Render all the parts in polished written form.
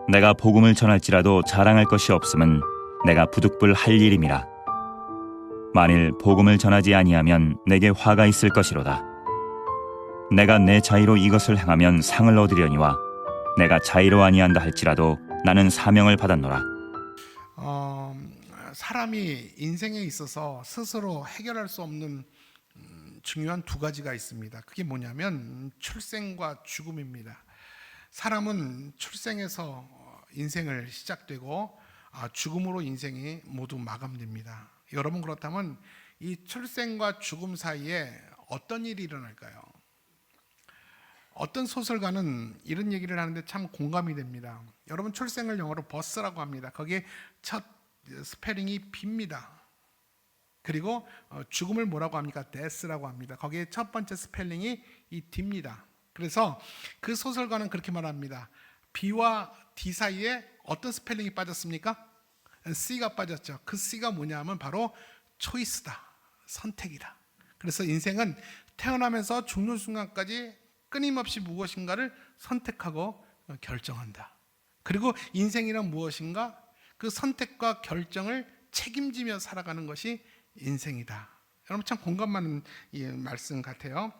내가 복음을 전할지라도 자랑할 것이 없음은 내가 부득불 할 일임이라. 만일 복음을 전하지 아니하면 내게 화가 있을 것이로다. 내가 내 자의로 이것을 행하면 상을 얻으려니와 내가 자의로 아니한다 할지라도 나는 사명을 받았노라. 사람이 인생에 있어서 스스로 해결할 수 없는 중요한 두 가지가 있습니다. 그게 뭐냐면 출생과 죽음입니다. 사람은 출생에서 인생을 시작되고 죽음으로 인생이 모두 마감됩니다. 여러분, 그렇다면 이 출생과 죽음 사이에 어떤 일이 일어날까요? 어떤 소설가는 이런 얘기를 하는데 참 공감이 됩니다. 여러분, 출생을 영어로 버스라고 합니다. 거기에 첫 스페링이 B입니다. 그리고 죽음을 뭐라고 합니까? death라고 합니다. 거기에 첫 번째 스펠링이 이 D입니다. 그래서 그 소설가는 그렇게 말합니다. B와 D 사이에 어떤 스펠링이 빠졌습니까? C가 빠졌죠. 그 C가 뭐냐면 바로 초이스다, 선택이다. 그래서 인생은 태어나면서 죽는 순간까지 끊임없이 무엇인가를 선택하고 결정한다. 그리고 인생이란 무엇인가? 그 선택과 결정을 책임지며 살아가는 것이 인생이다. 여러분, 참 공감 많은 말씀 같아요.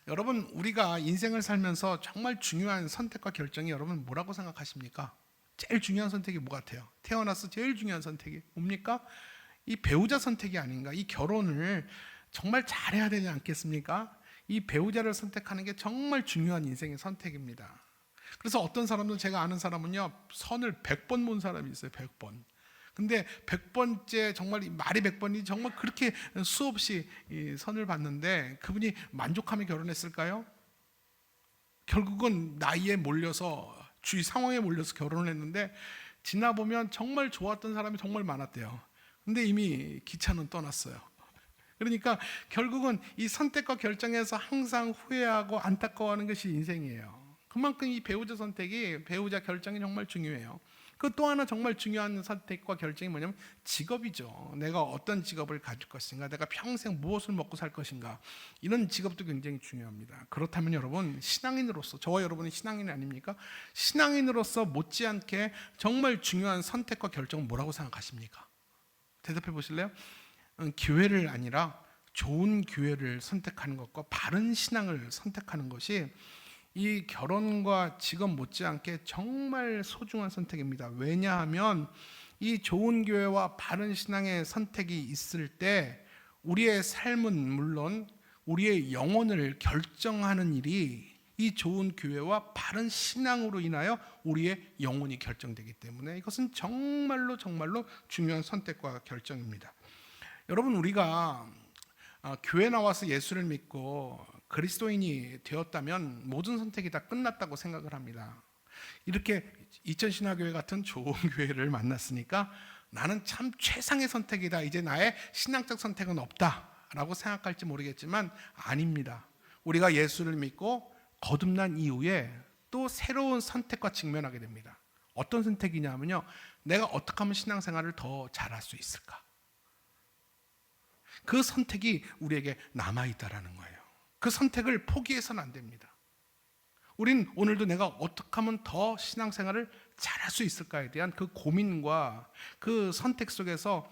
여러분, 우리가 인생을 살면서 정말 중요한 선택과 결정이 여러분 뭐라고 생각하십니까? 제일 중요한 선택이 뭐 같아요? 태어나서 제일 중요한 선택이 뭡니까? 이 배우자 선택이 아닌가? 이 결혼을 정말 잘해야 되지 않겠습니까? 이 배우자를 선택하는 게 정말 중요한 인생의 선택입니다. 그래서 어떤 사람도, 제가 아는 사람은요, 선을 100번 본 사람이 있어요. 100번. 근데 100번째 정말 말이 100번이 정말 그렇게 수없이 선을 봤는데 그분이 만족하며 결혼했을까요? 결국은 나이에 몰려서, 주위 상황에 몰려서 결혼을 했는데 지나보면 정말 좋았던 사람이 정말 많았대요. 근데 이미 기차는 떠났어요. 그러니까 결국은 이 선택과 결정에서 항상 후회하고 안타까워하는 것이 인생이에요. 그만큼 이 배우자 선택이, 배우자 결정이 정말 중요해요. 그 또 하나 정말 중요한 선택과 결정이 뭐냐면 직업이죠. 내가 어떤 직업을 가질 것인가, 내가 평생 무엇을 먹고 살 것인가, 이런 직업도 굉장히 중요합니다. 그렇다면 여러분, 신앙인으로서, 저와 여러분이 신앙인 아닙니까? 신앙인으로서 못지않게 정말 중요한 선택과 결정은 뭐라고 생각하십니까? 대답해 보실래요? 교회를 아니라 좋은 교회를 선택하는 것과 바른 신앙을 선택하는 것이 이 결혼과 직업 못지않게 정말 소중한 선택입니다. 왜냐하면 이 좋은 교회와 바른 신앙의 선택이 있을 때 우리의 삶은 물론 우리의 영혼을 결정하는 일이 이 좋은 교회와 바른 신앙으로 인하여 우리의 영혼이 결정되기 때문에 이것은 정말로 중요한 선택과 결정입니다. 여러분, 우리가 교회 나와서 예수를 믿고 그리스도인이 되었다면 모든 선택이 다 끝났다고 생각을 합니다. 이렇게 이천신화교회 같은 좋은 교회를 만났으니까 나는 참 최상의 선택이다, 이제 나의 신앙적 선택은 없다라고 생각할지 모르겠지만 아닙니다. 우리가 예수를 믿고 거듭난 이후에 또 새로운 선택과 직면하게 됩니다. 어떤 선택이냐면요, 내가 어떻게 하면 신앙생활을 더 잘할 수 있을까? 그 선택이 우리에게 남아있다라는 거예요. 그 선택을 포기해서는 안 됩니다. 우린 오늘도 내가 어떻게 하면 더 신앙생활을 잘할 수 있을까에 대한 그 고민과 그 선택 속에서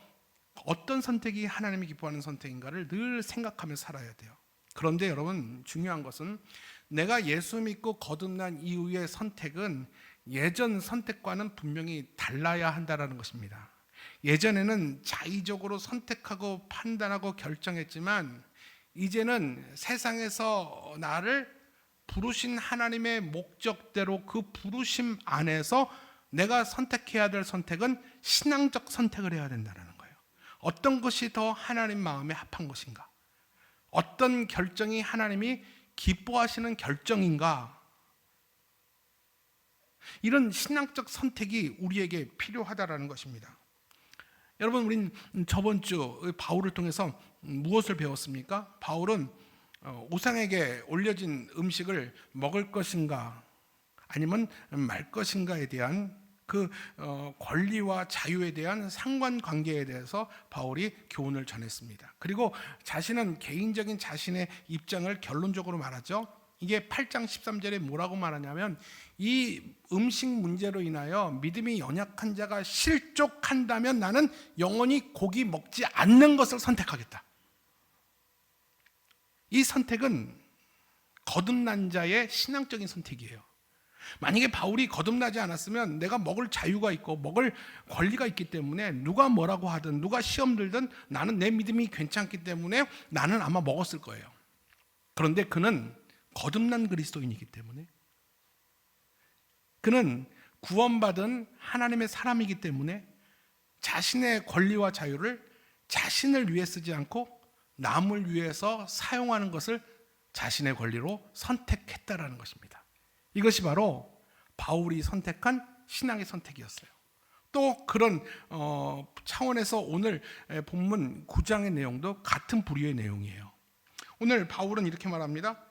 어떤 선택이 하나님이 기뻐하는 선택인가를 늘 생각하며 살아야 돼요. 그런데 여러분, 중요한 것은 내가 예수 믿고 거듭난 이후의 선택은 예전 선택과는 분명히 달라야 한다는 것입니다. 예전에는 자의적으로 선택하고 판단하고 결정했지만 이제는 세상에서 나를 부르신 하나님의 목적대로 그 부르심 안에서 내가 선택해야 될 선택은 신앙적 선택을 해야 된다는 거예요. 어떤 것이 더 하나님 마음에 합한 것인가? 어떤 결정이 하나님이 기뻐하시는 결정인가? 이런 신앙적 선택이 우리에게 필요하다라는 것입니다. 여러분, 우린 저번 주 바울을 통해서 무엇을 배웠습니까? 바울은 우상에게 올려진 음식을 먹을 것인가 아니면 말 것인가에 대한 그 권리와 자유에 대한 상관관계에 대해서 바울이 교훈을 전했습니다. 그리고 자신은 개인적인 자신의 입장을 결론적으로 말하죠. 이게 8장 13절에 뭐라고 말하냐면 이 음식 문제로 인하여 믿음이 연약한 자가 실족한다면 나는 영원히 고기 먹지 않는 것을 선택하겠다. 이 선택은 거듭난 자의 신앙적인 선택이에요. 만약에 바울이 거듭나지 않았으면 내가 먹을 자유가 있고 먹을 권리가 있기 때문에 누가 뭐라고 하든 누가 시험 들든 나는 내 믿음이 괜찮기 때문에 나는 아마 먹었을 거예요. 그런데 그는 거듭난 그리스도인이기 때문에, 그는 구원받은 하나님의 사람이기 때문에 자신의 권리와 자유를 자신을 위해 쓰지 않고 남을 위해서 사용하는 것을 자신의 권리로 선택했다라는 것입니다. 이것이 바로 바울이 선택한 신앙의 선택이었어요. 또 그런 차원에서 오늘 본문 9장의 내용도 같은 부류의 내용이에요. 오늘 바울은 이렇게 말합니다.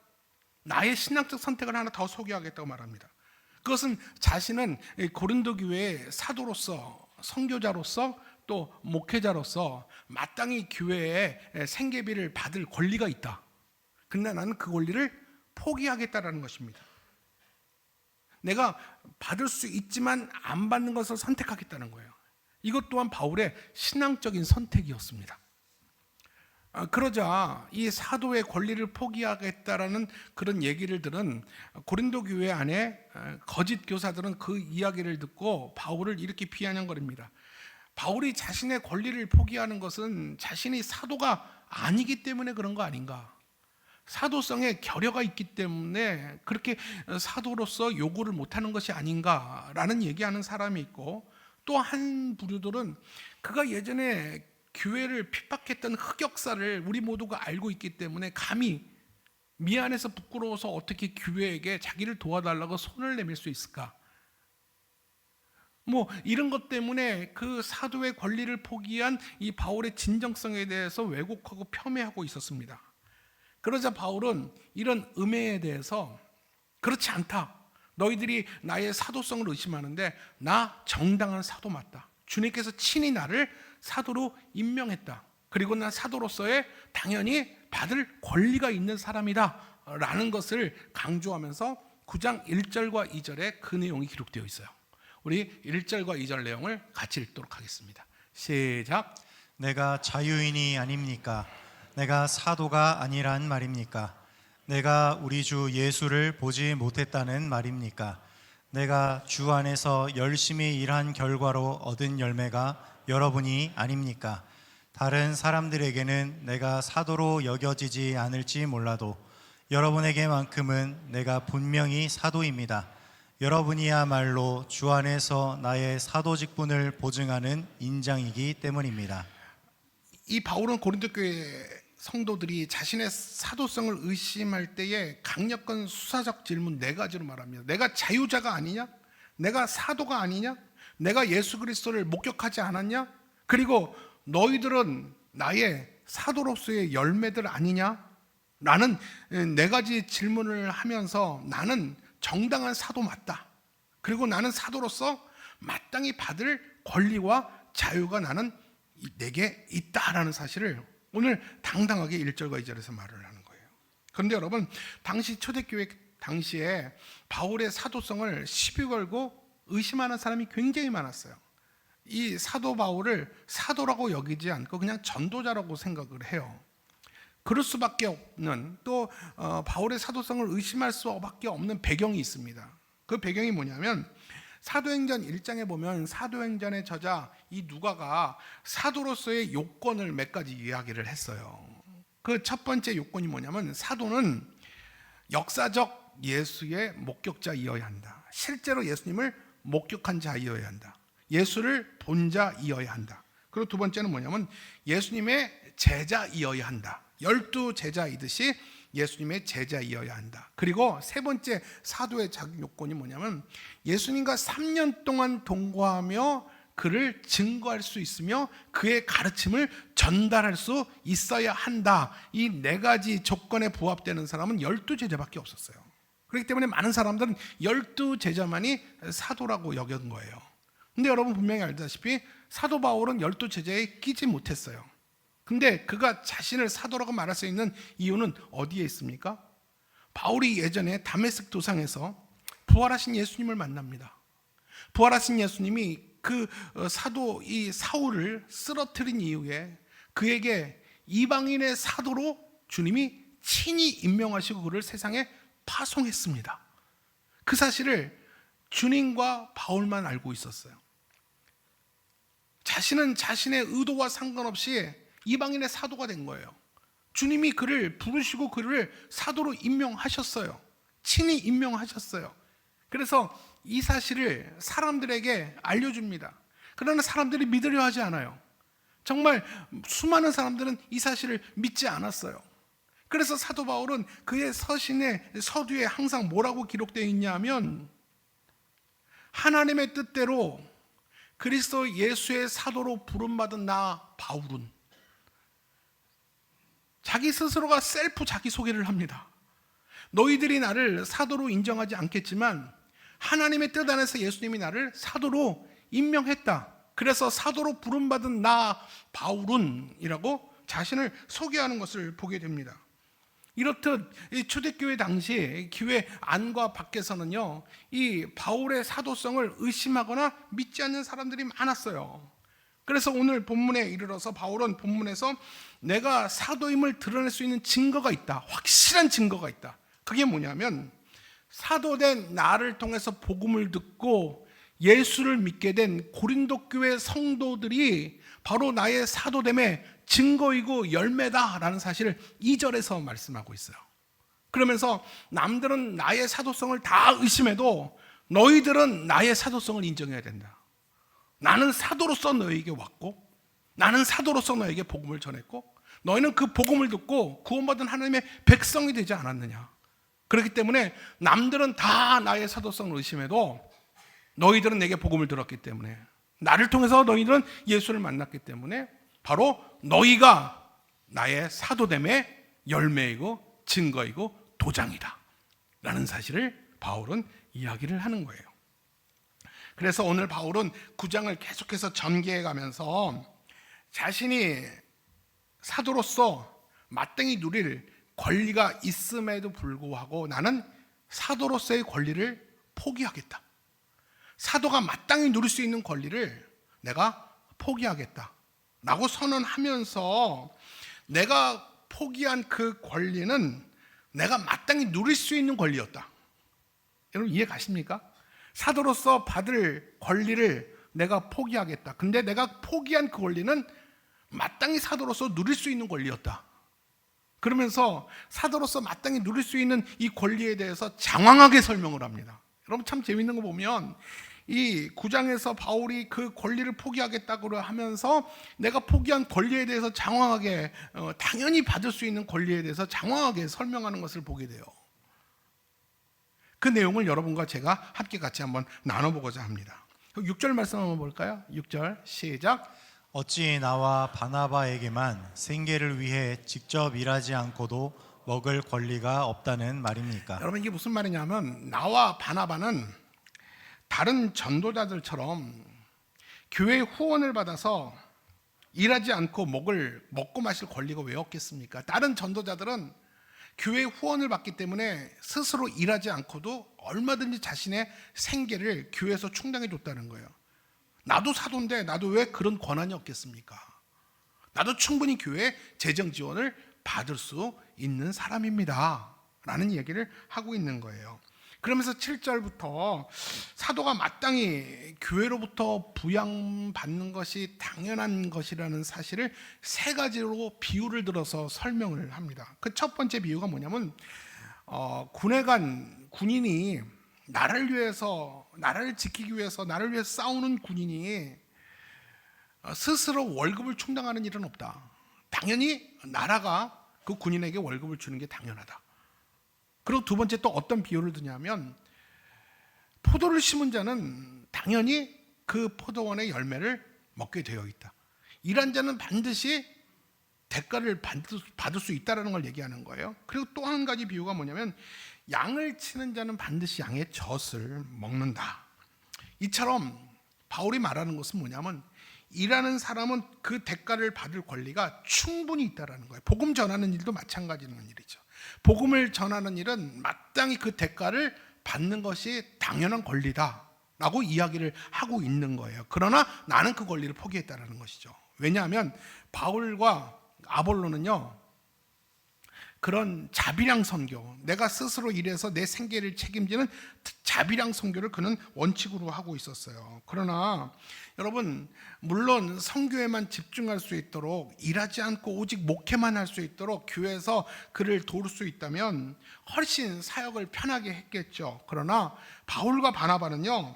나의 신앙적 선택을 하나 더 소개하겠다고 말합니다. 그것은 자신은 고린도 교회의 사도로서, 선교자로서, 또 목회자로서 마땅히 교회에 생계비를 받을 권리가 있다. 근데 나는 그 권리를 포기하겠다라는 것입니다. 내가 받을 수 있지만 안 받는 것을 선택하겠다는 거예요. 이것 또한 바울의 신앙적인 선택이었습니다. 그러자 이 사도의 권리를 포기하겠다라는 그런 얘기를 들은 고린도 교회 안에 거짓 교사들은 그 이야기를 듣고 바울을 이렇게 비아냥거립니다. 바울이 자신의 권리를 포기하는 것은 자신이 사도가 아니기 때문에 그런 거 아닌가? 사도성에 결여가 있기 때문에 그렇게 사도로서 요구를 못하는 것이 아닌가라는 얘기하는 사람이 있고, 또 한 부류들은 그가 예전에 교회를 핍박했던 흑역사를 우리 모두가 알고 있기 때문에 감히 미안해서 부끄러워서 어떻게 교회에게 자기를 도와달라고 손을 내밀 수 있을까? 이런 것 때문에 그 사도의 권리를 포기한 이 바울의 진정성에 대해서 왜곡하고 폄훼하고 있었습니다. 그러자 바울은 이런 음해에 대해서 그렇지 않다. 너희들이 나의 사도성을 의심하는데 나 정당한 사도 맞다. 주님께서 친히 나를 사도로 임명했다. 그리고 난 사도로서의 당연히 받을 권리가 있는 사람이다 라는 것을 강조하면서 9장 1절과 2절에 그 내용이 기록되어 있어요. 우리 1절과 2절 내용을 같이 읽도록 하겠습니다. 시작. 내가 자유인이 아닙니까? 내가 사도가 아니란 말입니까? 내가 우리 주 예수를 보지 못했다는 말입니까? 내가 주 안에서 열심히 일한 결과로 얻은 열매가 여러분이 아닙니까? 다른 사람들에게는 내가 사도로 여겨지지 않을지 몰라도 여러분에게만큼은 내가 분명히 사도입니다. 여러분이야말로 주 안에서 나의 사도 직분을 보증하는 인장이기 때문입니다. 이 바울은 고린도 교회 성도들이 자신의 사도성을 의심할 때에 강력한 수사적 질문 4가지로 말합니다. 내가 자유자가 아니냐? 내가 사도가 아니냐? 내가 예수 그리스도를 목격하지 않았냐? 그리고 너희들은 나의 사도로서의 열매들 아니냐? 라는 4가지 질문을 하면서 나는 정당한 사도 맞다. 그리고 나는 사도로서 마땅히 받을 권리와 자유가 나는 내게 있다라는 사실을 오늘 당당하게 1절과 2절에서 말을 하는 거예요. 그런데 여러분, 당시 초대교회 당시에 바울의 사도성을 시비 걸고 의심하는 사람이 굉장히 많았어요. 이 사도 바울을 사도라고 여기지 않고 그냥 전도자라고 생각을 해요. 그럴 수밖에 없는, 또 바울의 사도성을 의심할 수밖에 없는 배경이 있습니다. 그 배경이 뭐냐면 사도행전 1장에 보면 사도행전의 저자 이 누가가 사도로서의 요건을 몇 가지 이야기를 했어요. 그 첫 번째 요건이 뭐냐면 사도는 역사적 예수의 목격자이어야 한다. 실제로 예수님을 목격한 자이어야 한다. 예수를 본 자이어야 한다. 그리고 두 번째는 뭐냐면 예수님의 제자이어야 한다. 12제자이듯이 예수님의 제자이어야 한다. 그리고 세 번째 사도의 자격 요건이 뭐냐면 예수님과 3년 동안 동거하며 그를 증거할 수 있으며 그의 가르침을 전달할 수 있어야 한다. 이 4가지 조건에 부합되는 사람은 12제자밖에 없었어요. 그렇기 때문에 많은 사람들은 12제자만이 사도라고 여긴 거예요. 근데 여러분 분명히 알다시피 사도 바울은 12제자에 끼지 못했어요. 근데 그가 자신을 사도라고 말할 수 있는 이유는 어디에 있습니까? 바울이 예전에 다메섹 도상에서 부활하신 예수님을 만납니다. 부활하신 예수님이 그 사도 이 사울을 쓰러뜨린 이후에 그에게 이방인의 사도로 주님이 친히 임명하시고 그를 세상에 파송했습니다. 그 사실을 주님과 바울만 알고 있었어요. 자신은 자신의 의도와 상관없이 이방인의 사도가 된 거예요. 주님이 그를 부르시고 그를 사도로 임명하셨어요. 친히 임명하셨어요. 그래서 이 사실을 사람들에게 알려줍니다. 그러나 사람들이 믿으려 하지 않아요. 정말 수많은 사람들은 이 사실을 믿지 않았어요. 그래서 사도 바울은 그의 서신의 서두에 항상 뭐라고 기록되어 있냐 하면 하나님의 뜻대로 그리스도 예수의 사도로 부름받은 나 바울은, 자기 스스로가 셀프 자기소개를 합니다. 너희들이 나를 사도로 인정하지 않겠지만 하나님의 뜻 안에서 예수님이 나를 사도로 임명했다. 그래서 사도로 부름받은 나 바울은 이라고 자신을 소개하는 것을 보게 됩니다. 이렇듯 초대교회 당시 교회 안과 밖에서는요, 이 바울의 사도성을 의심하거나 믿지 않는 사람들이 많았어요. 그래서 오늘 본문에 이르러서 바울은 본문에서 내가 사도임을 드러낼 수 있는 증거가 있다, 확실한 증거가 있다. 그게 뭐냐면 사도된 나를 통해서 복음을 듣고 예수를 믿게 된 고린도 교회 성도들이 바로 나의 사도됨의 증거이고 열매다라는 사실을 2절에서 말씀하고 있어요. 그러면서 남들은 나의 사도성을 다 의심해도 너희들은 나의 사도성을 인정해야 된다. 나는 사도로서 너희에게 왔고 나는 사도로서 너희에게 복음을 전했고 너희는 그 복음을 듣고 구원받은 하나님의 백성이 되지 않았느냐. 그렇기 때문에 남들은 다 나의 사도성을 의심해도 너희들은 내게 복음을 들었기 때문에, 나를 통해서 너희들은 예수를 만났기 때문에 바로 너희가 나의 사도됨의 열매이고 증거이고 도장이다 라는 사실을 바울은 이야기를 하는 거예요. 그래서 오늘 바울은 9장을 계속해서 전개해 가면서 자신이 사도로서 마땅히 누릴 권리가 있음에도 불구하고 나는 사도로서의 권리를 포기하겠다. 사도가 마땅히 누릴 수 있는 권리를 내가 포기하겠다 라고 선언하면서 내가 포기한 그 권리는 내가 마땅히 누릴 수 있는 권리였다. 여러분 이해 가십니까? 사도로서 받을 권리를 내가 포기하겠다. 근데 내가 포기한 그 권리는 마땅히 사도로서 누릴 수 있는 권리였다. 그러면서 사도로서 마땅히 누릴 수 있는 이 권리에 대해서 장황하게 설명을 합니다. 여러분 참 재밌는 거 보면 이 9장에서 바울이 그 권리를 포기하겠다고 하면서 내가 포기한 권리에 대해서 장황하게 당연히 받을 수 있는 권리에 대해서 장황하게 설명하는 것을 보게 돼요. 그 내용을 여러분과 제가 함께 같이 한번 나눠보고자 합니다. 6절 말씀 한번 볼까요? 6절 시작. 어찌 나와 바나바에게만 생계를 위해 직접 일하지 않고도 먹을 권리가 없다는 말입니까? 여러분 이게 무슨 말이냐면 나와 바나바는 다른 전도자들처럼 교회 후원을 받아서 일하지 않고 먹고 마실 권리가 왜 없겠습니까? 다른 전도자들은 교회 후원을 받기 때문에 스스로 일하지 않고도 얼마든지 자신의 생계를 교회에서 충당해 줬다는 거예요. 나도 사도인데 나도 왜 그런 권한이 없겠습니까? 나도 충분히 교회 재정 지원을 받을 수 있는 사람입니다 라는 얘기를 하고 있는 거예요. 그러면서 7절부터 사도가 마땅히 교회로부터 부양받는 것이 당연한 것이라는 사실을 세 가지로 비유를 들어서 설명을 합니다. 그 첫 번째 비유가 뭐냐면 군에 간 군인이 나라를 지키기 위해서 나를 위해서 싸우는 군인이 스스로 월급을 충당하는 일은 없다. 당연히 나라가 그 군인에게 월급을 주는 게 당연하다. 그리고 두 번째 또 어떤 비유를 드냐면 포도를 심은 자는 당연히 그 포도원의 열매를 먹게 되어 있다. 일한 자는 반드시 대가를 받을 수 있다는 걸 얘기하는 거예요. 그리고 또 한 가지 비유가 뭐냐면 양을 치는 자는 반드시 양의 젖을 먹는다. 이처럼 바울이 말하는 것은 뭐냐면 일하는 사람은 그 대가를 받을 권리가 충분히 있다는 거예요. 복음 전하는 일도 마찬가지는 일이죠. 복음을 전하는 일은 마땅히 그 대가를 받는 것이 당연한 권리다라고 이야기를 하고 있는 거예요. 그러나 나는 그 권리를 포기했다라는 것이죠. 왜냐하면 바울과 아볼로는요, 그런 자비량 선교, 내가 스스로 일해서 내 생계를 책임지는 자비량 선교를 그는 원칙으로 하고 있었어요. 그러나 여러분, 물론 선교에만 집중할 수 있도록, 일하지 않고 오직 목회만 할 수 있도록 교회에서 그를 도울 수 있다면 훨씬 사역을 편하게 했겠죠. 그러나 바울과 바나바는요,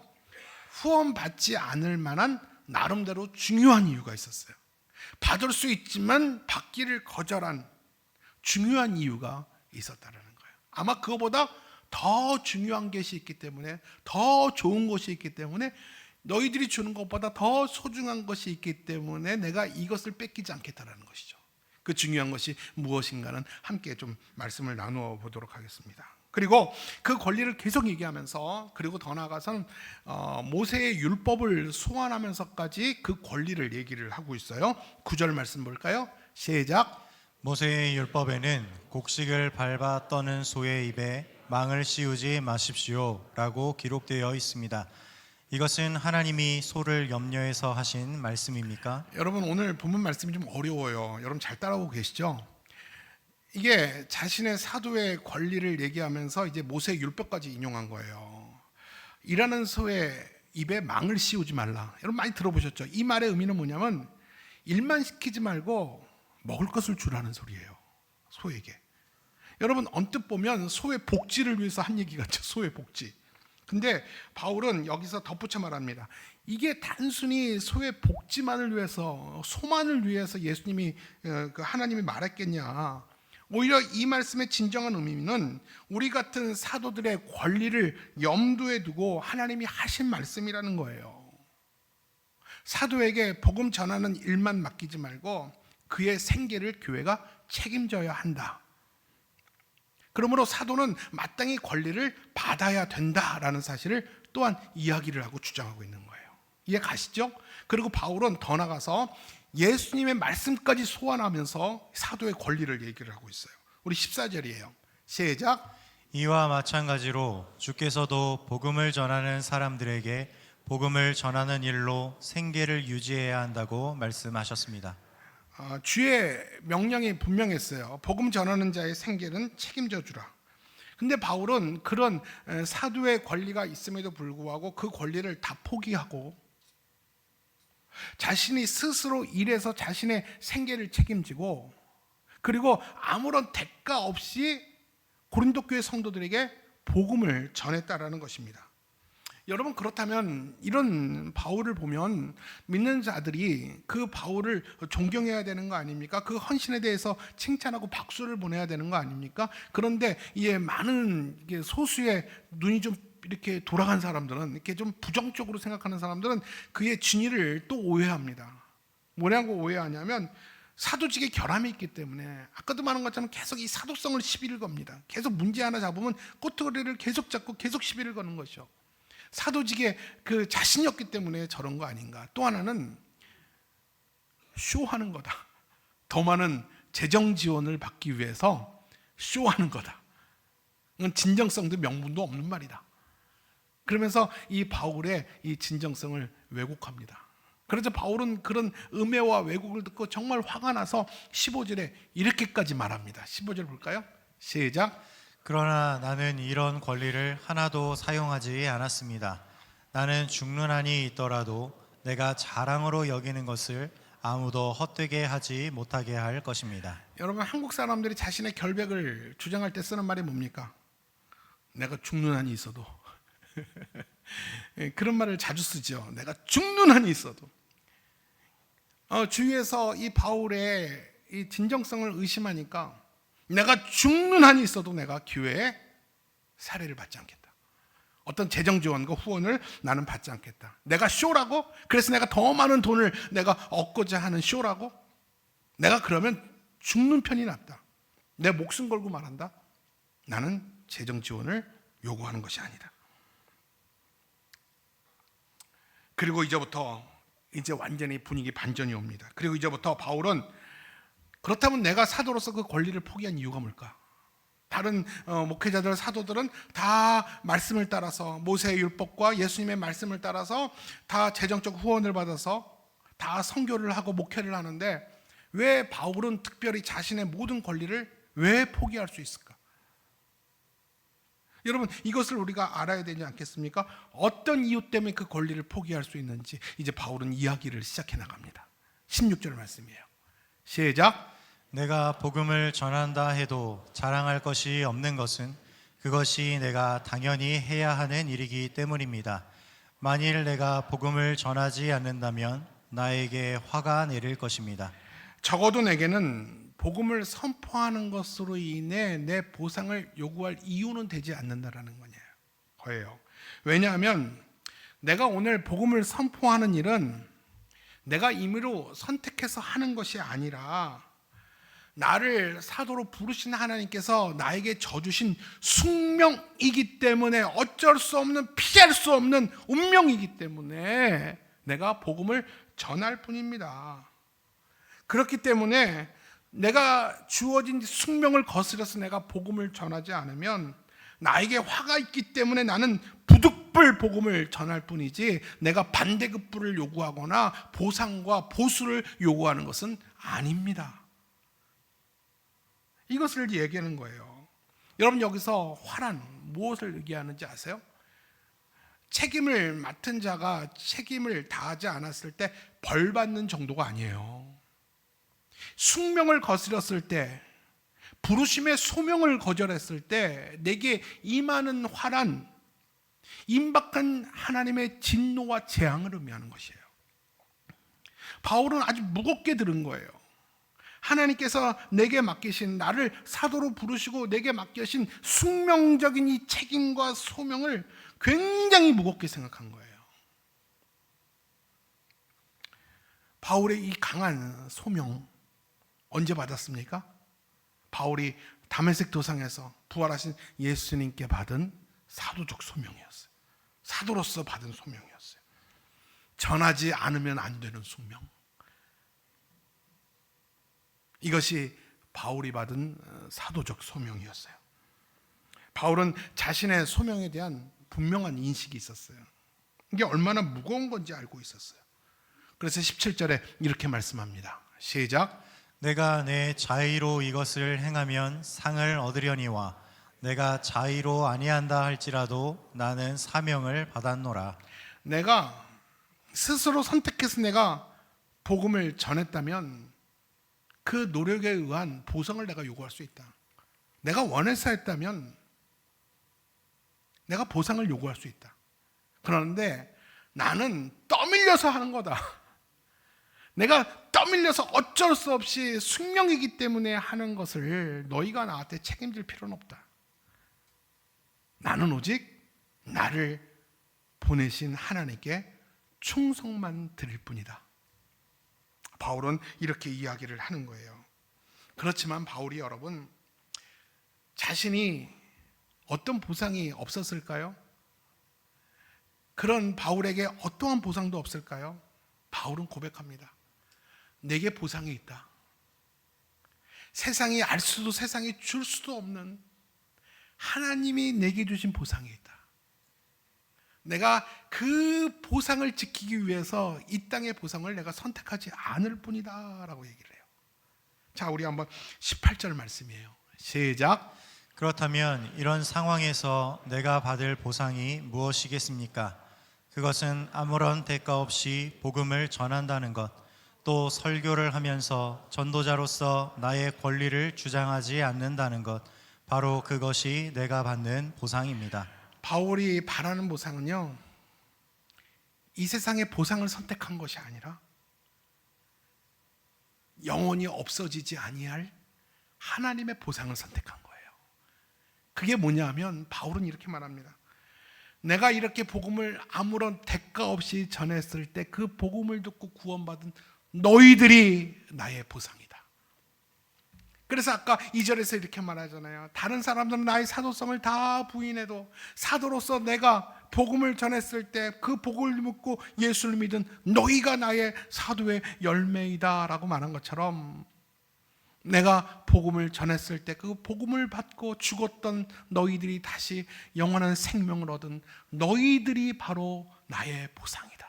후원받지 않을 만한 나름대로 중요한 이유가 있었어요. 받을 수 있지만 받기를 거절한 중요한 이유가 있었다는 거예요. 아마 그거보다 더 중요한 것이 있기 때문에, 더 좋은 것이 있기 때문에, 너희들이 주는 것보다 더 소중한 것이 있기 때문에 내가 이것을 뺏기지 않겠다는 것이죠. 그 중요한 것이 무엇인가는 함께 좀 말씀을 나누어 보도록 하겠습니다. 그리고 그 권리를 계속 얘기하면서, 그리고 더 나아가서는 모세의 율법을 소환하면서까지 그 권리를 얘기를 하고 있어요. 9절 말씀 볼까요? 시작. 모세의 율법에는 곡식을 밟아 떠는 소의 입에 망을 씌우지 마십시오 라고 기록되어 있습니다. 이것은 하나님이 소를 염려해서 하신 말씀입니까? 여러분, 오늘 본문 말씀이 좀 어려워요. 여러분 잘 따라오고 계시죠? 이게 자신의 사도의 권리를 얘기하면서 이제 모세 율법까지 인용한 거예요. 일하는 소의 입에 망을 씌우지 말라. 여러분 많이 들어보셨죠? 이 말의 의미는 뭐냐면 일만 시키지 말고 먹을 것을 주라는 소리예요. 소에게. 여러분 언뜻 보면 소의 복지를 위해서 한 얘기 같죠. 소의 복지. 근데 바울은 여기서 덧붙여 말합니다. 이게 단순히 소의 복지만을 위해서, 소만을 위해서 예수님이, 하나님이 말했겠냐. 오히려 이 말씀의 진정한 의미는 우리 같은 사도들의 권리를 염두에 두고 하나님이 하신 말씀이라는 거예요. 사도에게 복음 전하는 일만 맡기지 말고 그의 생계를 교회가 책임져야 한다. 그러므로 사도는 마땅히 권리를 받아야 된다라는 사실을 또한 이야기를 하고 주장하고 있는 거예요. 이해 가시죠? 그리고 바울은 더 나가서 예수님의 말씀까지 소환하면서 사도의 권리를 얘기를 하고 있어요. 우리 14절이에요. 시작. 이와 마찬가지로 주께서도 복음을 전하는 사람들에게 복음을 전하는 일로 생계를 유지해야 한다고 말씀하셨습니다. 주의 명령이 분명했어요. 복음 전하는 자의 생계는 책임져 주라. 근데 바울은 그런 사도의 권리가 있음에도 불구하고 그 권리를 다 포기하고 자신이 스스로 일해서 자신의 생계를 책임지고, 그리고 아무런 대가 없이 고린도 교회 성도들에게 복음을 전했다라는 것입니다. 여러분, 그렇다면 이런 바울을 보면 믿는 자들이 그 바울을 존경해야 되는 거 아닙니까? 그 헌신에 대해서 칭찬하고 박수를 보내야 되는 거 아닙니까? 그런데 이 많은 소수의 눈이 좀 이렇게 돌아간 사람들은, 이렇게 좀 부정적으로 생각하는 사람들은 그의 진위를 또 오해합니다. 뭐냐고 오해하냐면 사도직에 결함이 있기 때문에, 아까도 말한 것처럼 계속 이 사도성을 시비를 겁니다. 계속 문제 하나 잡으면 꼬투리를 계속 잡고 계속 시비를 거는 것이죠. 사도직에 그 자신이 없기 때문에 저런 거 아닌가. 또 하나는 쇼하는 거다. 더 많은 재정 지원을 받기 위해서 쇼하는 거다. 이건 진정성도 명분도 없는 말이다. 그러면서 이 바울의 이 진정성을 왜곡합니다. 그래서 바울은 그런 음해와 왜곡을 듣고 정말 화가 나서 15절에 이렇게까지 말합니다. 15절 볼까요? 시작. 그러나 나는 이런 권리를 하나도 사용하지 않았습니다. 나는 죽는 한이 있더라도 내가 자랑으로 여기는 것을 아무도 헛되게 하지 못하게 할 것입니다. 여러분, 한국 사람들이 자신의 결백을 주장할 때 쓰는 말이 뭡니까? 내가 죽는 한이 있어도. 그런 말을 자주 쓰죠. 내가 죽는 한이 있어도. 주위에서 이 바울의 이 진정성을 의심하니까 내가 죽는 한이 있어도 내가 교회에 사례를 받지 않겠다. 어떤 재정 지원과 후원을 나는 받지 않겠다. 내가 쇼라고? 그래서 내가 더 많은 돈을 내가 얻고자 하는 쇼라고? 내가 그러면 죽는 편이 낫다. 내 목숨 걸고 말한다. 나는 재정 지원을 요구하는 것이 아니다. 그리고 이제부터 이제 완전히 분위기 반전이 옵니다. 그리고 이제부터 바울은 그렇다면 내가 사도로서 그 권리를 포기한 이유가 뭘까? 다른 목회자들, 사도들은 다 말씀을 따라서 모세의 율법과 예수님의 말씀을 따라서 다 재정적 후원을 받아서 다 선교를 하고 목회를 하는데 왜 바울은 특별히 자신의 모든 권리를 왜 포기할 수 있을까? 여러분, 이것을 우리가 알아야 되지 않겠습니까? 어떤 이유 때문에 그 권리를 포기할 수 있는지 이제 바울은 이야기를 시작해 나갑니다. 16절 말씀이에요. 시작. 내가 복음을 전한다 해도 자랑할 것이 없는 것은 그것이 내가 당연히 해야 하는 일이기 때문입니다. 만일 내가 복음을 전하지 않는다면 나에게 화가 내릴 것입니다. 적어도 내게는 복음을 선포하는 것으로 인해 내 보상을 요구할 이유는 되지 않는다라는 거예요. 왜냐하면 내가 오늘 복음을 선포하는 일은 내가 임의로 선택해서 하는 것이 아니라 나를 사도로 부르신 하나님께서 나에게 져주신 숙명이기 때문에 어쩔 수 없는, 피할 수 없는 운명이기 때문에 내가 복음을 전할 뿐입니다. 그렇기 때문에 내가 주어진 숙명을 거스려서 내가 복음을 전하지 않으면 나에게 화가 있기 때문에 나는 부득불 복음을 전할 뿐이지 내가 반대급부를 요구하거나 보상과 보수를 요구하는 것은 아닙니다. 이것을 얘기하는 거예요. 여러분, 여기서 화란 무엇을 얘기하는지 아세요? 책임을 맡은 자가 책임을 다하지 않았을 때 벌 받는 정도가 아니에요. 숙명을 거스렸을 때, 부르심의 소명을 거절했을 때 내게 임하는 화란 임박한 하나님의 진노와 재앙을 의미하는 것이에요. 바울은 아주 무겁게 들은 거예요. 하나님께서 내게 맡기신, 나를 사도로 부르시고 내게 맡기신 숙명적인 이 책임과 소명을 굉장히 무겁게 생각한 거예요. 바울의 이 강한 소명 언제 받았습니까? 바울이 다메섹 도상에서 부활하신 예수님께 받은 사도적 소명이었어요. 사도로서 받은 소명이었어요. 전하지 않으면 안 되는 소명. 이것이 바울이 받은 사도적 소명이었어요. 바울은 자신의 소명에 대한 분명한 인식이 있었어요. 이게 얼마나 무거운 건지 알고 있었어요. 그래서 17절에 이렇게 말씀합니다. 시작. 내가 내 자의로 이것을 행하면 상을 얻으려니와 내가 자의로 아니한다 할지라도 나는 사명을 받았노라. 내가 스스로 선택해서 내가 복음을 전했다면 그 노력에 의한 보상을 내가 요구할 수 있다. 내가 원해서 했다면 내가 보상을 요구할 수 있다. 그런데 나는 떠밀려서 하는 거다. 내가 떠밀려서 어쩔 수 없이 숙명이기 때문에 하는 것을 너희가 나한테 책임질 필요는 없다. 나는 오직 나를 보내신 하나님께 충성만 드릴 뿐이다. 바울은 이렇게 이야기를 하는 거예요. 그렇지만 바울이, 여러분, 자신이 어떤 보상이 없었을까요? 그런 바울에게 어떠한 보상도 없을까요? 바울은 고백합니다. 내게 보상이 있다. 세상이 알 수도 세상이 줄 수도 없는 하나님이 내게 주신 보상이 있다. 내가 그 보상을 지키기 위해서 이 땅의 보상을 내가 선택하지 않을 뿐이다 라고 얘기를 해요. 자, 우리 한번 18절 말씀이에요. 시작. 그렇다면 이런 상황에서 내가 받을 보상이 무엇이겠습니까? 그것은 아무런 대가 없이 복음을 전한다는 것, 또 설교를 하면서 전도자로서 나의 권리를 주장하지 않는다는 것, 바로 그것이 내가 받는 보상입니다. 바울이 바라는 보상은요, 이 세상의 보상을 선택한 것이 아니라 영원히 없어지지 아니할 하나님의 보상을 선택한 거예요. 그게 뭐냐면 바울은 이렇게 말합니다. 내가 이렇게 복음을 아무런 대가 없이 전했을 때 그 복음을 듣고 구원받은 너희들이 나의 보상이다. 그래서 아까 2절에서 이렇게 말하잖아요. 다른 사람들은 나의 사도성을 다 부인해도 사도로서 내가 복음을 전했을 때 그 복음을 묻고 예수를 믿은 너희가 나의 사도의 열매이다 라고 말한 것처럼 내가 복음을 전했을 때 그 복음을 받고 죽었던 너희들이 다시 영원한 생명을 얻은 너희들이 바로 나의 보상이다.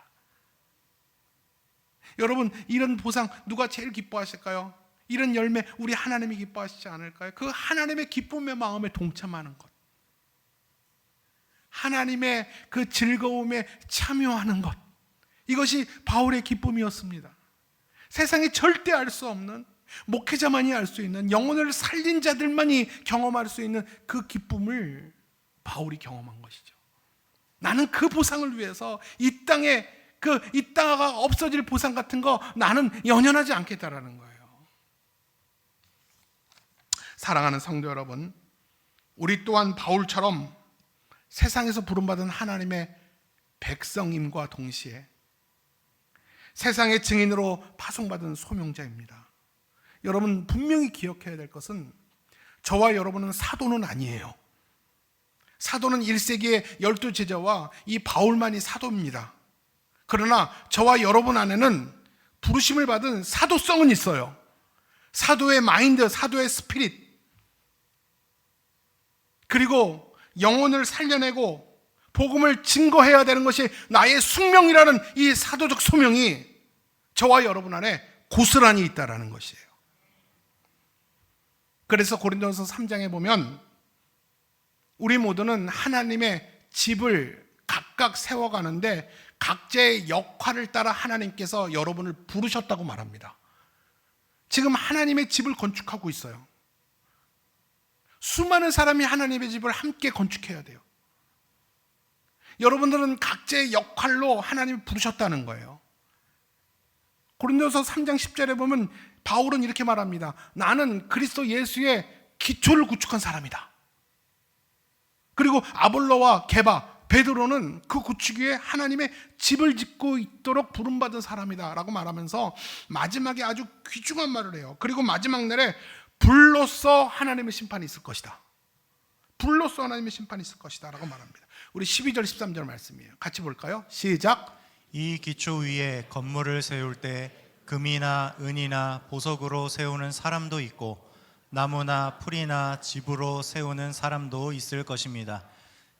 여러분, 이런 보상 누가 제일 기뻐하실까요? 이런 열매 우리 하나님이 기뻐하시지 않을까요? 그 하나님의 기쁨의 마음에 동참하는 것, 하나님의 그 즐거움에 참여하는 것, 이것이 바울의 기쁨이었습니다. 세상에 절대 알 수 없는, 목회자만이 알 수 있는, 영혼을 살린 자들만이 경험할 수 있는 그 기쁨을 바울이 경험한 것이죠. 나는 그 보상을 위해서 이 땅가 없어질 보상 같은 거 나는 연연하지 않겠다라는 거예요. 사랑하는 성도 여러분, 우리 또한 바울처럼 세상에서 부름받은 하나님의 백성임과 동시에 세상의 증인으로 파송받은 소명자입니다. 여러분, 분명히 기억해야 될 것은 저와 여러분은 사도는 아니에요. 사도는 1세기의 12제자와 이 바울만이 사도입니다. 그러나 저와 여러분 안에는 부르심을 받은 사도성은 있어요. 사도의 마인드, 사도의 스피릿, 그리고 영혼을 살려내고 복음을 증거해야 되는 것이 나의 숙명이라는 이 사도적 소명이 저와 여러분 안에 고스란히 있다라는 것이에요. 그래서 고린도전서 3장에 보면 우리 모두는 하나님의 집을 각각 세워가는데 각자의 역할을 따라 하나님께서 여러분을 부르셨다고 말합니다. 지금 하나님의 집을 건축하고 있어요. 수많은 사람이 하나님의 집을 함께 건축해야 돼요. 여러분들은 각자의 역할로 하나님이 부르셨다는 거예요. 고린도서 3장 10절에 보면 바울은 이렇게 말합니다. 나는 그리스도 예수의 기초를 구축한 사람이다. 그리고 아볼로와 게바, 베드로는 그 구축 위에 하나님의 집을 짓고 있도록 부름받은 사람이다 라고 말하면서 마지막에 아주 귀중한 말을 해요. 그리고 마지막 날에 불로써 하나님의 심판이 있을 것이다. 불로써 하나님의 심판이 있을 것이다 라고 말합니다. 우리 12절 13절 말씀이에요. 같이 볼까요? 시작. 이 기초 위에 건물을 세울 때 금이나 은이나 보석으로 세우는 사람도 있고 나무나 풀이나 집으로 세우는 사람도 있을 것입니다.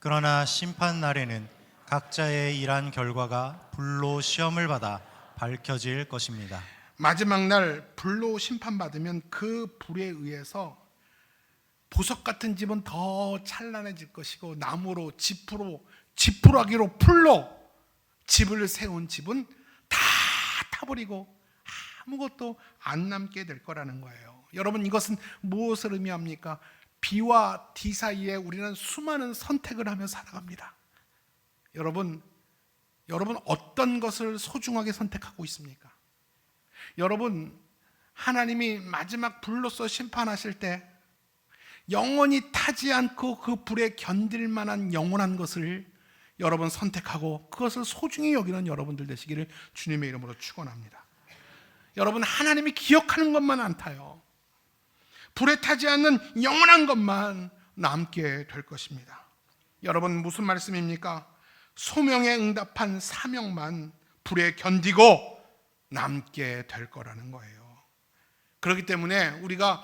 그러나 심판 날에는 각자의 일한 결과가 불로 시험을 받아 밝혀질 것입니다. 마지막 날 불로 심판받으면 그 불에 의해서 보석 같은 집은 더 찬란해질 것이고 나무로 지푸라기로 풀로 집을 세운 집은 다 타버리고 아무것도 안 남게 될 거라는 거예요. 여러분, 이것은 무엇을 의미합니까? B와 D 사이에 우리는 수많은 선택을 하며 살아갑니다. 여러분 어떤 것을 소중하게 선택하고 있습니까? 여러분, 하나님이 마지막 불로서 심판하실 때 영원히 타지 않고 그 불에 견딜 만한 영원한 것을 여러분 선택하고 그것을 소중히 여기는 여러분들 되시기를 주님의 이름으로 축원합니다. 여러분, 하나님이 기억하는 것만 안 타요. 불에 타지 않는 영원한 것만 남게 될 것입니다. 여러분, 무슨 말씀입니까? 소명에 응답한 사명만 불에 견디고 남게 될 거라는 거예요. 그렇기 때문에 우리가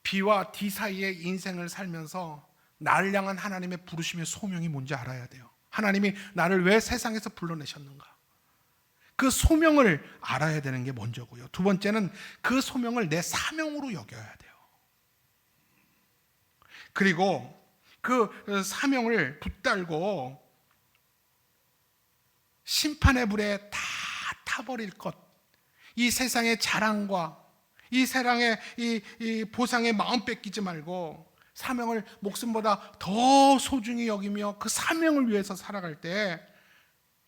B와 D 사이의 인생을 살면서 나를 향한 하나님의 부르심의 소명이 뭔지 알아야 돼요. 하나님이 나를 왜 세상에서 불러내셨는가? 그 소명을 알아야 되는 게 먼저고요. 두 번째는 그 소명을 내 사명으로 여겨야 돼요. 그리고 그 사명을 붙들고 심판의 불에 다 타버릴 것, 이 세상의 자랑과 이 세상의 이 보상에 마음 뺏기지 말고 사명을 목숨보다 더 소중히 여기며 그 사명을 위해서 살아갈 때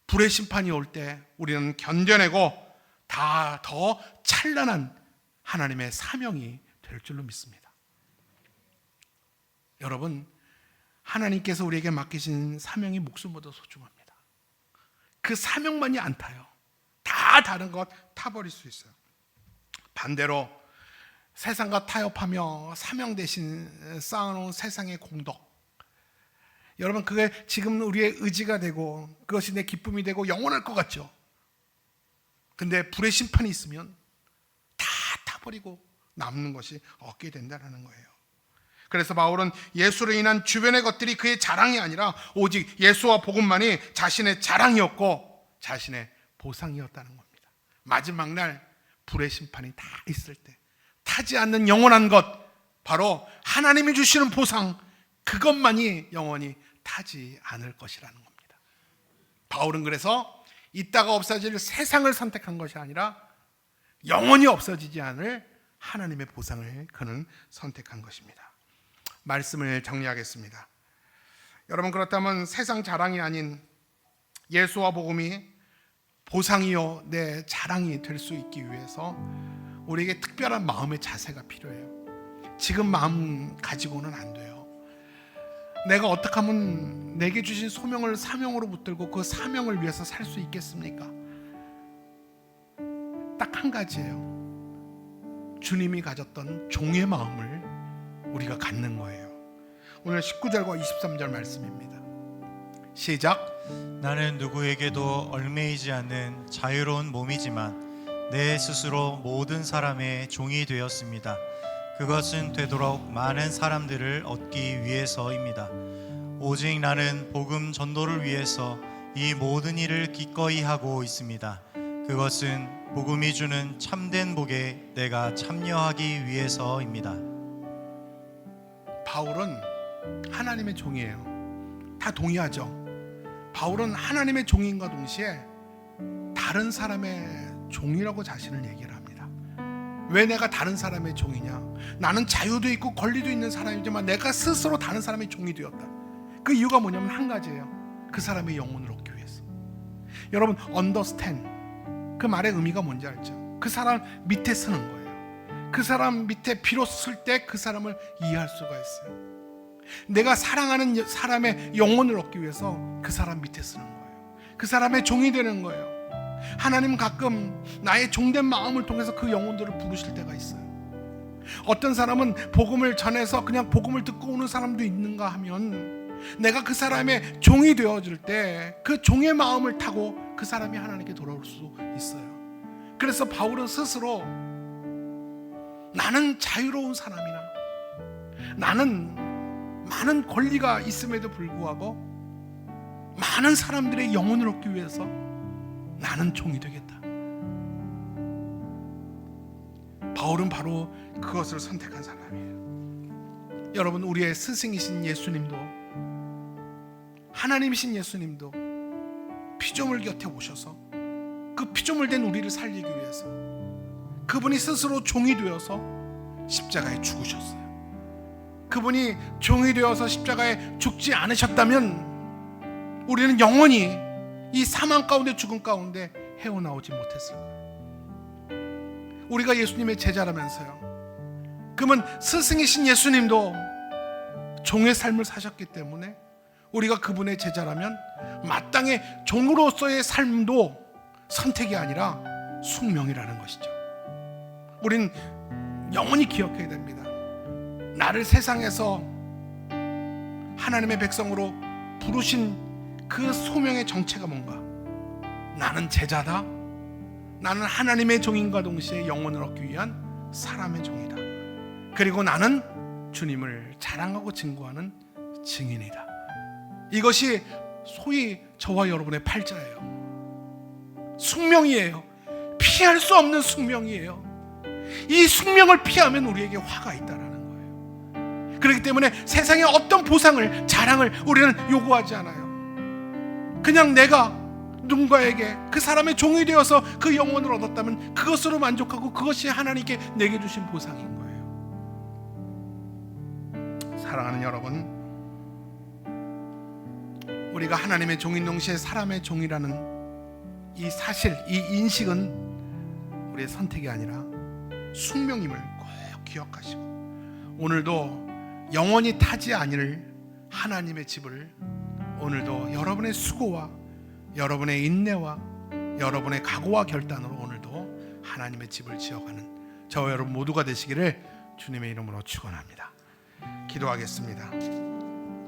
불의 심판이 올 때 우리는 견뎌내고 다 더 찬란한 하나님의 사명이 될 줄로 믿습니다. 여러분, 하나님께서 우리에게 맡기신 사명이 목숨보다 소중합니다. 그 사명만이 안 타요. 다 다른 것 타버릴 수 있어요. 반대로 세상과 타협하며 사명 대신 쌓아놓은 세상의 공덕, 여러분, 그게 지금 우리의 의지가 되고 그것이 내 기쁨이 되고 영원할 것 같죠. 근데 불의 심판이 있으면 다 타버리고 남는 것이 없게 된다는 거예요. 그래서 바울은 예수로 인한 주변의 것들이 그의 자랑이 아니라 오직 예수와 복음만이 자신의 자랑이었고 자신의 보상이었다는 겁니다. 마지막 날 불의 심판이 다 있을 때 타지 않는 영원한 것, 바로 하나님이 주시는 보상, 그것만이 영원히 타지 않을 것이라는 겁니다. 바울은 그래서 있다가 없어질 세상을 선택한 것이 아니라 영원히 없어지지 않을 하나님의 보상을 그는 선택한 것입니다. 말씀을 정리하겠습니다. 여러분, 그렇다면 세상 자랑이 아닌 예수와 복음이 보상이요 내 자랑이 될 수 있기 위해서 우리에게 특별한 마음의 자세가 필요해요. 지금 마음 가지고는 안 돼요. 내가 어떻게 하면 내게 주신 소명을 사명으로 붙들고 그 사명을 위해서 살 수 있겠습니까? 딱 한 가지예요. 주님이 가졌던 종의 마음을 우리가 갖는 거예요. 오늘 19절과 23절 말씀입니다. 시작. 나는 누구에게도 얽매이지 않는 자유로운 몸이지만 내 스스로 모든 사람의 종이 되었습니다. 그것은 되도록 많은 사람들을 얻기 위해서입니다. 오직 나는 복음 전도를 위해서 이 모든 일을 기꺼이 하고 있습니다. 그것은 복음이 주는 참된 복에 내가 참여하기 위해서입니다. 바울은 하나님의 종이에요. 다 동의하죠. 바울은 하나님의 종인과 동시에 다른 사람의 종이라고 자신을 얘기를 합니다. 왜 내가 다른 사람의 종이냐? 나는 자유도 있고 권리도 있는 사람이지만 내가 스스로 다른 사람의 종이 되었다. 그 이유가 뭐냐면 한 가지예요. 그 사람의 영혼을 얻기 위해서. 여러분, understand, 그 말의 의미가 뭔지 알죠? 그 사람 밑에 서는 거예요. 그 사람 밑에 비로 쓸 때 그 사람을 이해할 수가 있어요. 내가 사랑하는 사람의 영혼을 얻기 위해서 그 사람 밑에 쓰는 거예요. 그 사람의 종이 되는 거예요. 하나님은 가끔 나의 종된 마음을 통해서 그 영혼들을 부르실 때가 있어요. 어떤 사람은 복음을 전해서 그냥 복음을 듣고 오는 사람도 있는가 하면 내가 그 사람의 종이 되어줄 때 그 종의 마음을 타고 그 사람이 하나님께 돌아올 수 있어요. 그래서 바울은 스스로 나는 자유로운 사람이나 나는 많은 권리가 있음에도 불구하고 많은 사람들의 영혼을 얻기 위해서 나는 종이 되겠다. 바울은 바로 그것을 선택한 사람이에요. 여러분, 우리의 스승이신 예수님도, 하나님이신 예수님도 피조물 곁에 오셔서 그 피조물된 우리를 살리기 위해서 그분이 스스로 종이 되어서 십자가에 죽으셨어요. 그분이 종이 되어서 십자가에 죽지 않으셨다면 우리는 영원히 이 사망 가운데 죽음 가운데 헤어나오지 못했을 거예요. 우리가 예수님의 제자라면서요. 그러면 스승이신 예수님도 종의 삶을 사셨기 때문에 우리가 그분의 제자라면 마땅히 종으로서의 삶도 선택이 아니라 숙명이라는 것이죠. 우린 영원히 기억해야 됩니다. 나를 세상에서 하나님의 백성으로 부르신 그 소명의 정체가 뭔가? 나는 제자다. 나는 하나님의 종인과 동시에 영혼을 얻기 위한 사람의 종이다. 그리고 나는 주님을 자랑하고 증거하는 증인이다. 이것이 소위 저와 여러분의 팔자예요. 숙명이에요. 피할 수 없는 숙명이에요. 이 숙명을 피하면 우리에게 화가 있다라는 거예요. 그렇기 때문에 세상의 어떤 보상을, 자랑을 우리는 요구하지 않아요. 그냥 내가 누군가에게 그 사람의 종이 되어서 그 영혼을 얻었다면 그것으로 만족하고 그것이 하나님께 내게 주신 보상인 거예요. 사랑하는 여러분, 우리가 하나님의 종인 동시에 사람의 종이라는 이 사실, 이 인식은 우리의 선택이 아니라 숙명임을 꼭 기억하시고 오늘도 영원히 타지 않을 하나님의 집을 오늘도 여러분의 수고와 여러분의 인내와 여러분의 각오와 결단으로 오늘도 하나님의 집을 지어가는 저와 여러분 모두가 되시기를 주님의 이름으로 축원합니다. 기도하겠습니다.